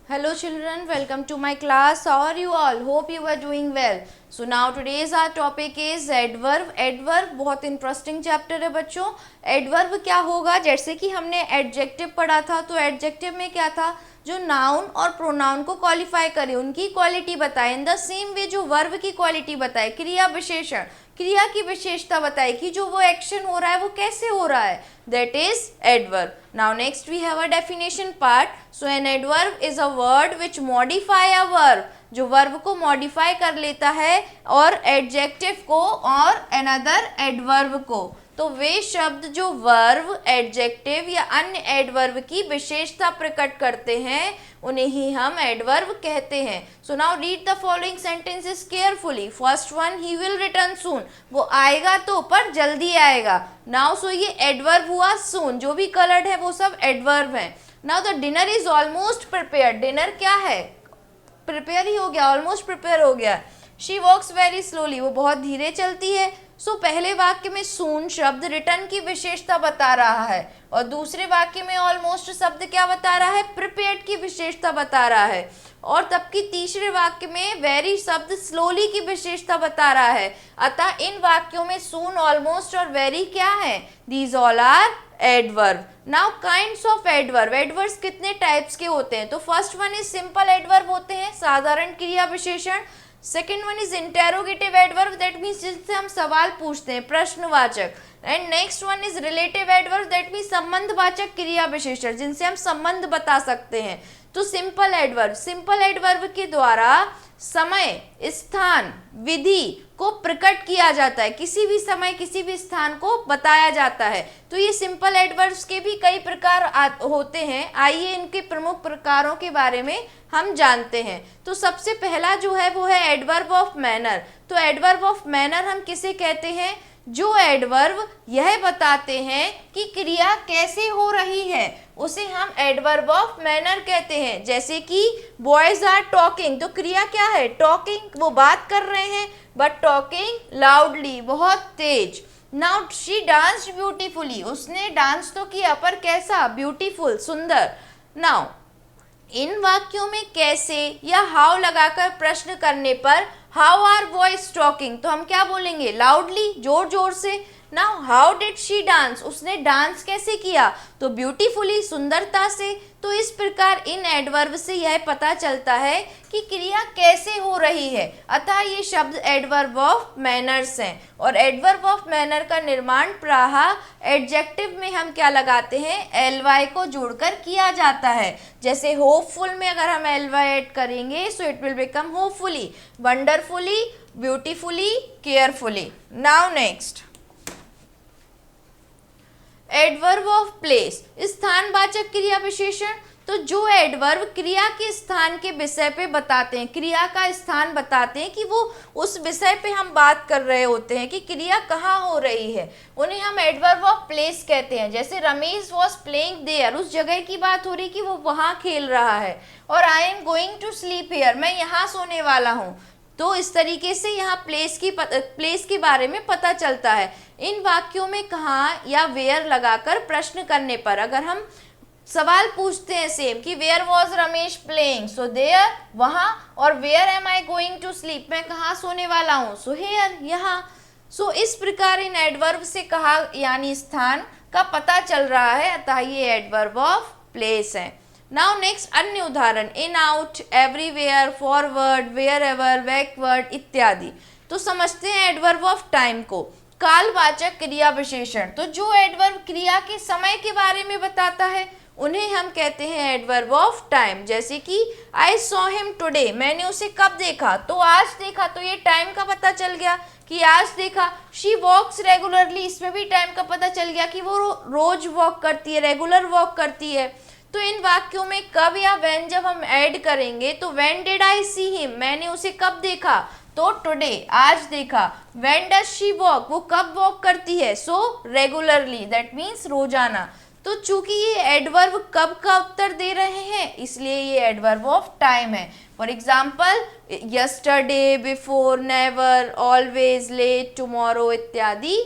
Hello children, welcome to my class. How are you all? Hope you are doing well. So now today's our topic is adverb. Adverb बहुत interesting chapter है बच्चों. Adverb क्या होगा? जैसे कि हमने adjective पढ़ा था, तो adjective में क्या था, जो नाउन और प्रोनाउन को क्वालिफाई करे, उनकी क्वालिटी बताए. इन द सेम वे जो वर्ब की क्वालिटी बताए, क्रिया विशेषण, क्रिया की विशेषता बताए कि जो वो एक्शन हो रहा है वो कैसे हो रहा है, that is adverb. Now next we have a definition part. So an adverb is a word which modify a verb, जो वर्ब को मॉडिफाई कर लेता है और एडजेक्टिव को और अनदर एडवर्ब को. तो वे शब्द जो वर्ब, एडजेक्टिव या अन्य एडवर्ब की विशेषता प्रकट करते हैं उन्हें ही हम एडवर्ब कहते हैं. So now read the following sentences carefully. First one, he will return soon, वो आएगा तो पर जल्दी आएगा. नाउ सो ये एडवर्ब हुआ सून, जो भी कलर्ड है वो सब एडवर्ब है. Now the dinner is almost prepare, dinner क्या है, प्रिपेयर ही हो गया, ऑलमोस्ट प्रिपेयर हो गया. शी वॉक्स वेरी स्लोली, वो बहुत धीरे चलती है. सो पहले वाक्य में सून शब्द रिटर्न की विशेषता बता रहा है और दूसरे वाक्य में ऑलमोस्ट शब्द क्या बता रहा है, प्रिपेयर्ड की विशेषता बता रहा है. और तबकि तीसरे वाक्य में वेरी शब्द स्लोली की विशेषता बता रहा है. अतः इन वाक्यों में सून, ऑलमोस्ट और वेरी क्या है, these all are adverb. Now kinds of adverb, adverbs कितने टाइप्स के होते हैं. तो first one is simple adverb होते हैं, साधारण क्रिया विशेषण. Second one is interrogative adverb, that means जिससे हम सवाल पूछते हैं, प्रश्नवाचक. And next one is relative adverb, that means संबंधवाचक क्रिया विशेषण, जिनसे हम संबंध बता सकते हैं. तो सिंपल एडवर्ब, सिंपल एडवर्ब के द्वारा समय, स्थान, विधि को प्रकट किया जाता है, किसी भी समय किसी भी स्थान को बताया जाता है. तो ये सिंपल एडवर्ब्स के भी कई प्रकार होते हैं. आइए इनके प्रमुख प्रकारों के बारे में हम जानते हैं. तो सबसे पहला जो है वो है एडवर्ब ऑफ मैनर. तो एडवर्ब ऑफ मैनर हम किसे कहते हैं, जो एडवर्ब यह बताते हैं कि क्रिया कैसे हो रही है, उसे हम एडवर्ब ऑफ मैनर कहते हैं. जैसे कि बॉयज आर टॉकिंग, तो क्रिया क्या है, टॉकिंग, वो बात कर रहे हैं, बट टॉकिंग लाउडली, बहुत तेज. नाउ शी डांस्ड ब्यूटीफुली, उसने डांस तो किया पर कैसा, ब्यूटीफुल, सुंदर. नाउ इन वाक्यों में कैसे या हाउ लगाकर प्रश्न करने पर हाउ आर बॉयज टॉकिंग, तो हम क्या बोलेंगे, लाउडली, जोर जोर से. Now how did she dance, उसने डांस कैसे किया, तो ब्यूटीफुली, सुंदरता से. तो इस प्रकार इन एडवर्ब से यह पता चलता है कि क्रिया कैसे हो रही है. अतः ये शब्द एडवर्ब ऑफ मैनर्स हैं. और एडवर्ब ऑफ मैनर का निर्माण प्रायः एडजेक्टिव में हम क्या लगाते हैं, एल वाई को जोड़कर किया जाता है. जैसे होपफुल में अगर हम एल वाई ऐड करेंगे so it will become hopefully, wonderfully, beautifully, carefully. Now next adverb of place, स्थानवाचक क्रिया विशेषण. तो जो एडवर्ब क्रिया के स्थान के विषय पे बताते हैं, क्रिया का स्थान बताते हैं कि वो उस विषय पे हम बात कर रहे होते हैं कि क्रिया कहाँ हो रही है, उन्हें हम एडवर्ब ऑफ प्लेस कहते हैं. जैसे रमेश वॉज प्लेइंग देयर, उस जगह की बात हो रही कि वो वहाँ खेल रहा है. और I am going to sleep here, मैं यहाँ सोने वाला हूँ. तो इस तरीके से यहाँ प्लेस के बारे में पता चलता है. इन वाक्यों में कहाँ या वेयर लगाकर प्रश्न करने पर अगर हम सवाल पूछते हैं सेम कि where was Ramesh playing, so there, वहाँ. और where am I going to sleep, मैं कहाँ सोने वाला हूँ, सो हियर, यहाँ. सो इस प्रकार इन एडवर्ब से कहा यानी स्थान का पता चल रहा है, अतः ये एडवर्ब ऑफ प्लेस है. नाउ नेक्स्ट अन्य उदाहरण, in, out, everywhere, forward, wherever, backward इत्यादि. तो समझते हैं एडवर्ब ऑफ टाइम को, कालवाचक क्रिया विशेषण. तो जो एडवर्ब क्रिया के समय के बारे में बताता है उन्हें हम कहते हैं एडवर्ब ऑफ टाइम. जैसे कि आई सॉ हिम टुडे, मैंने उसे कब देखा, तो आज देखा, तो ये टाइम का पता चल गया कि आज देखा. शी वॉक्स रेगुलरली, इसमें भी टाइम का पता चल गया कि वो रोज वॉक करती है, रेगुलर वॉक करती है. तो इन वाक्यों में कब या व्हेन जब हम ऐड करेंगे तो when did I see him, मैंने उसे कब देखा, तो टुडे, आज देखा. व्हेन डज शी वॉक, वो कब वॉक करती है, सो रेगुलरली, दैट मीन्स रोजाना. तो चूंकि ये एडवर्ब कब का उत्तर दे रहे हैं इसलिए ये एडवर्ब ऑफ टाइम है. For example yesterday, before, never, always, late, tomorrow इत्यादि.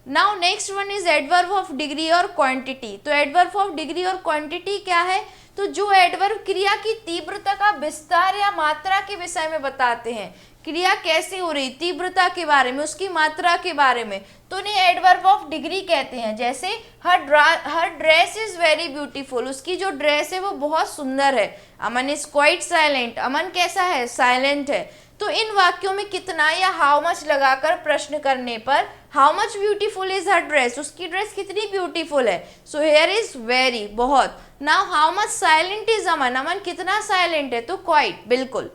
Now next one is adverb of degree और क्वांटिटी. तो एडवर्ब ऑफ डिग्री और क्वांटिटी क्या है, तो जो एडवर्ब क्रिया की तीव्रता का विस्तार या मात्रा के विषय में बताते हैं, क्रिया कैसे हो रही, तीव्रता के बारे में, उसकी मात्रा के बारे में, तो उन्हें एडवर्ब ऑफ डिग्री कहते हैं। जैसे हर ड्रेस इज वेरी ब्यूटीफुल, उसकी जो ड्रेस है वो बहुत सुंदर है। अमन इज क्वाइट साइलेंट, अमन कैसा है, साइलेंट है। तो इन वाक्यों में कितना या हाउ मच लगाकर प्रश्न करने पर how much beautiful is her dress, उसकी ड्रेस कितनी ब्यूटीफुल है। सो हेयर इज वेरी, बहुत। Now how much silent is Aman, Aman कितना साइलेंट है, तो क्वाइट, बिल्कुल।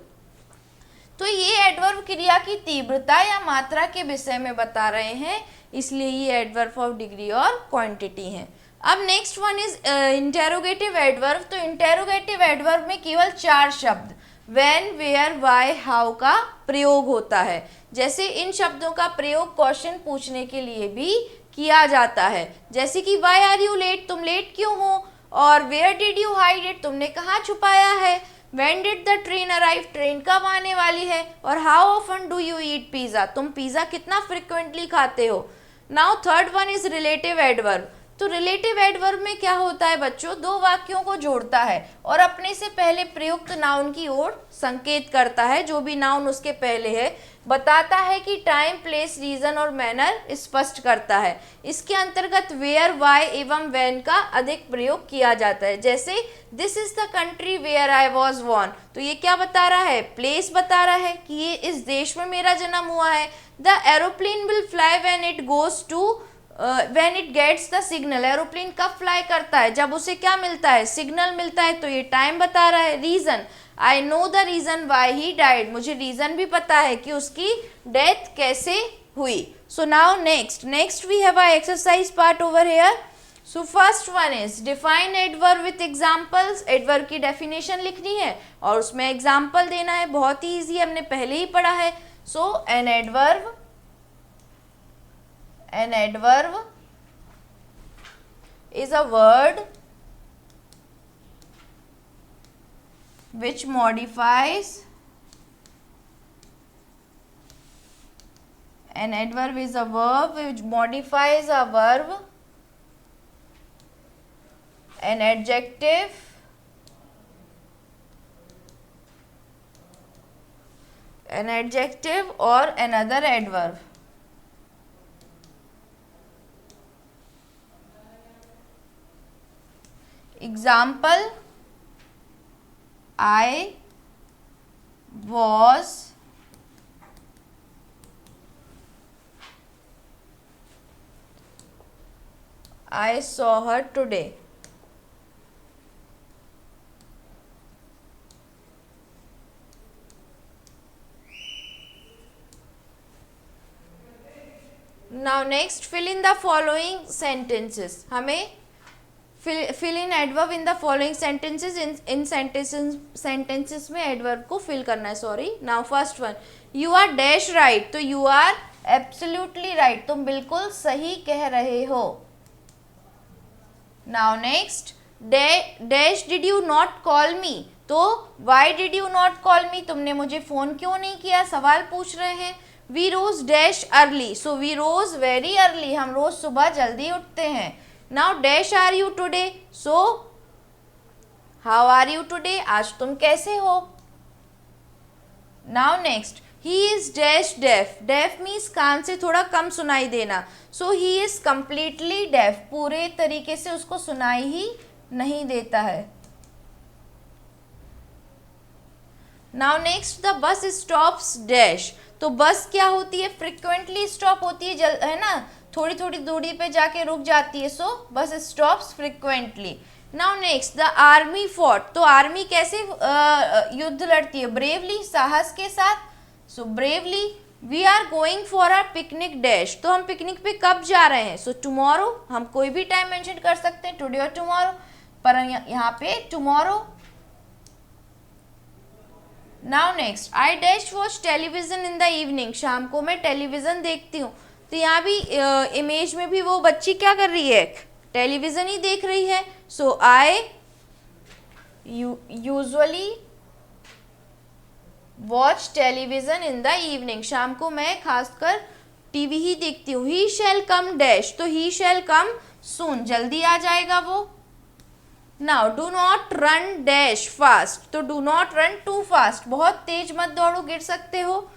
तो ये एडवर्ब क्रिया की तीव्रता या मात्रा के विषय में बता रहे हैं, इसलिए ये एडवर्ब ऑफ डिग्री और क्वांटिटी है। अब next one is interrogative adverb. तो इंटेरोगेटिव एडवर्ब में केवल 4 शब्द व्हेन, वेयर, व्हाई, हाउ का प्रयोग होता है। जैसे इन शब्दों का प्रयोग क्वेश्चन पूछने के लिए भी किया जाता है। जैसे कि व्हाई आर यू लेट, तुम लेट क्यों हो, और where did you hide it, तुमने कहाँ छुपाया है। When did the train arrive, train कब आने वाली है। और how often do you eat pizza, तुम पिज़्ज़ा कितना फ्रिक्वेंटली खाते हो। Now third one is relative adverb. तो रिलेटिव एडवर्ब में क्या होता है बच्चों, 2 वाक्यों को जोड़ता है और अपने से पहले प्रयुक्त नाउन की ओर संकेत करता है। जो भी नाउन उसके पहले है बताता है कि टाइम, प्लेस, रीजन और मैनर स्पष्ट करता है। इसके अंतर्गत वेयर, वाई एवं व्हेन का अधिक प्रयोग किया जाता है। जैसे this is the country where I was born, तो ये क्या बता रहा है, प्लेस बता रहा है कि ये इस देश में मेरा जन्म हुआ है। The aeroplane will fly when it goes to when it gets the signal, aeroplane कब फ्लाई करता है, जब उसे क्या मिलता है, सिग्नल मिलता है, तो ये टाइम बता रहा है। Reason, I know the reason why he died, मुझे रीजन भी पता है कि उसकी डेथ कैसे हुई। So now next we have a exercise part over here. So first one is define adverb with examples. Adverb की डेफिनेशन लिखनी है और उसमें एग्जाम्पल देना है, बहुत ही ईजी, हमने पहले ही पढ़ा है। So an adverb is a word which modifies, an adverb is a verb which modifies a verb, an adjective, or another adverb. Example, I was I saw her today. Now next, fill in the following sentences. हमें fill in adverb in the following sentences. in sentences में adverb को fill करना है, sorry. Now first one, you are dash right, तो you are absolutely right, तुम बिल्कुल सही कह रहे हो। Now next, dash did you not call me, तो why did you not call me, तुमने मुझे फ़ोन क्यों नहीं किया, सवाल पूछ रहे हैं। We rose dash early, so we rose very early, हम रोज़ सुबह जल्दी उठते हैं। Now dash are you today, so how are you today, आज तुम कैसे हो। Now next, he is dash deaf, deaf means कान से थोड़ा कम सुनाई देना, so he is completely deaf, पूरे तरीके से उसको सुनाई ही नहीं देता है। Now next, the bus stops dash, तो बस क्या होती है, फ्रिक्वेंटली स्टॉप होती है ना, थोड़ी थोड़ी दूरी पे जाके रुक जाती है, so bus stops frequently. Now next, the army fought, तो आर्मी कैसे युद्ध लड़ती है, ब्रेवली, साहस के साथ, so bravely. We are going for our picnic dash, तो हम पिकनिक पे कब जा रहे हैं, सो टुमारो, हम कोई भी टाइम मेंशन कर सकते हैं, टुडे और टुमारो, पर यहाँ पे tomorrow. Now next, I dash watch television in the evening, शाम को मैं टेलीविजन देखती हूँ, तो यहाँ भी इमेज में भी वो बच्ची क्या कर रही है, टेलीविज़न ही देख रही है। So I usually watch television in the evening, शाम को मैं खासकर टीवी ही देखती हूँ। ही शैल कम डैश, तो ही शैल कम सून, जल्दी आ जाएगा वो। Now do not run dash fast, तो do not run too fast, बहुत तेज मत दौड़ो, गिर सकते हो।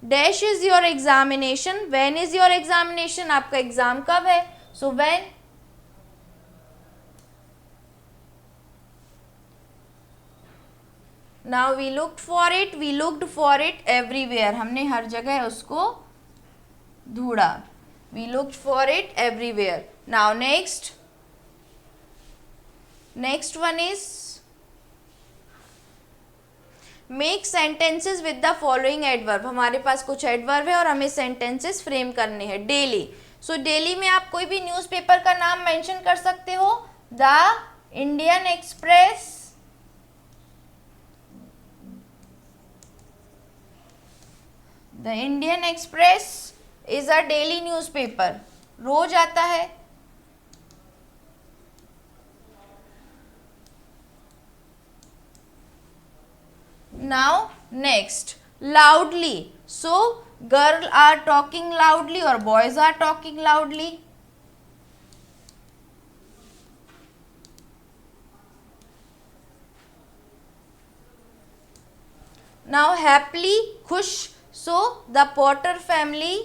Dash is your examination, when is your examination, आपका एग्जाम कब है, so when. Now we looked for it everywhere, हमने हर जगह उसको ढूंढा। We looked for it everywhere. Now next one is make sentences with the following adverb. हमारे पास कुछ एडवर्ब है और हमें सेंटेंसेस फ्रेम करने हैं। डेली, सो डेली में आप कोई भी न्यूज़पेपर का नाम मेंशन कर सकते हो। The Indian Express, the Indian Express is a daily newspaper, रोज आता है। Now next, loudly, so girls are talking loudly or boys are talking loudly. Now happily, खुश, so the Potter family,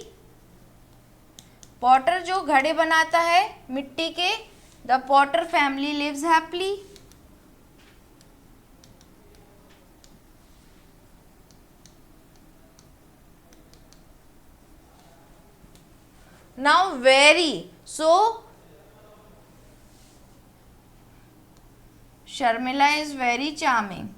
Potter जो घड़े बनाता है मिट्टी के, the Potter family lives happily. Now very, so Sharmila is very charming.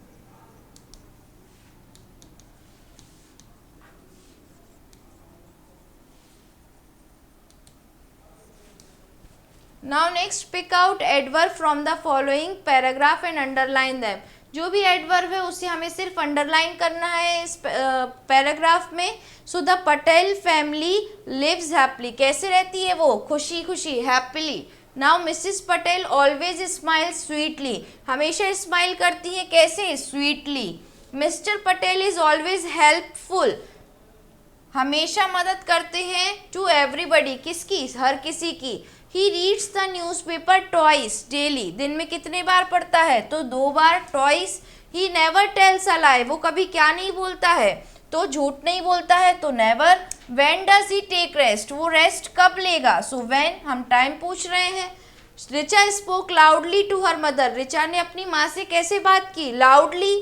Now next, pick out adverb from the following paragraph and underline them. जो भी adverb है उसे हमें सिर्फ अंडरलाइन करना है इस पैराग्राफ में। So the Patel family lives happily, कैसे रहती है वो, खुशी खुशी, happily. Now Mrs Patel always smile sweetly, हमेशा स्माइल करती है, कैसे, sweetly. Mr Patel is always helpful, हमेशा मदद करते हैं। टू एवरीबडी, किसकी, हर किसी की। He reads the newspaper twice daily, दिन में कितने बार पढ़ता है, तो 2 बार, twice. He never tells a lie, वो कभी क्या नहीं बोलता है, तो झूठ नहीं बोलता है, तो never. When does he take rest, वो रेस्ट कब लेगा, सो व्हेन, हम टाइम पूछ रहे हैं। Richa spoke loudly to her mother, Richa ने अपनी माँ से कैसे बात की, loudly.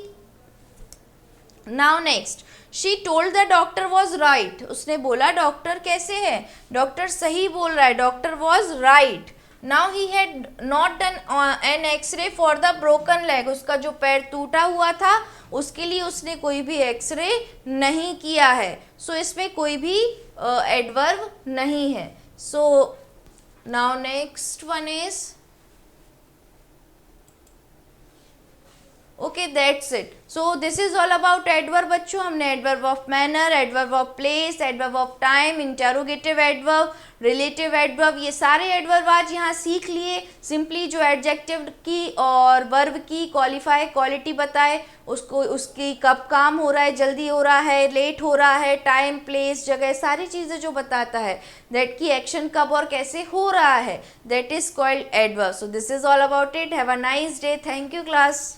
Now next, she told the doctor was right, उसने बोला डॉक्टर कैसे है, डॉक्टर सही बोल रहा है, doctor was right. Now he had not done an x-ray for the broken leg, उसका जो पैर टूटा हुआ था उसके लिए उसने कोई भी एक्सरे नहीं किया है। सो इसमें कोई भी एडवर्ब नहीं है। सो now next one is, okay that's it. So this is all about adverb बच्चों। हमने adverb of manner, adverb of place, adverb of time, interrogative adverb, relative adverb, ये सारे एडवर्ब आज यहाँ सीख लिए। सिंपली जो एडजेक्टिव की और वर्ब की क्वालिफाई क्वालिटी बताए, उसको उसकी कब काम हो रहा है, जल्दी हो रहा है, लेट हो रहा है, टाइम, प्लेस, जगह, सारी चीज़ें जो बताता है, दैट की एक्शन कब और कैसे हो रहा है, that is called adverb. So this is all about it. Have a nice day. Thank you class.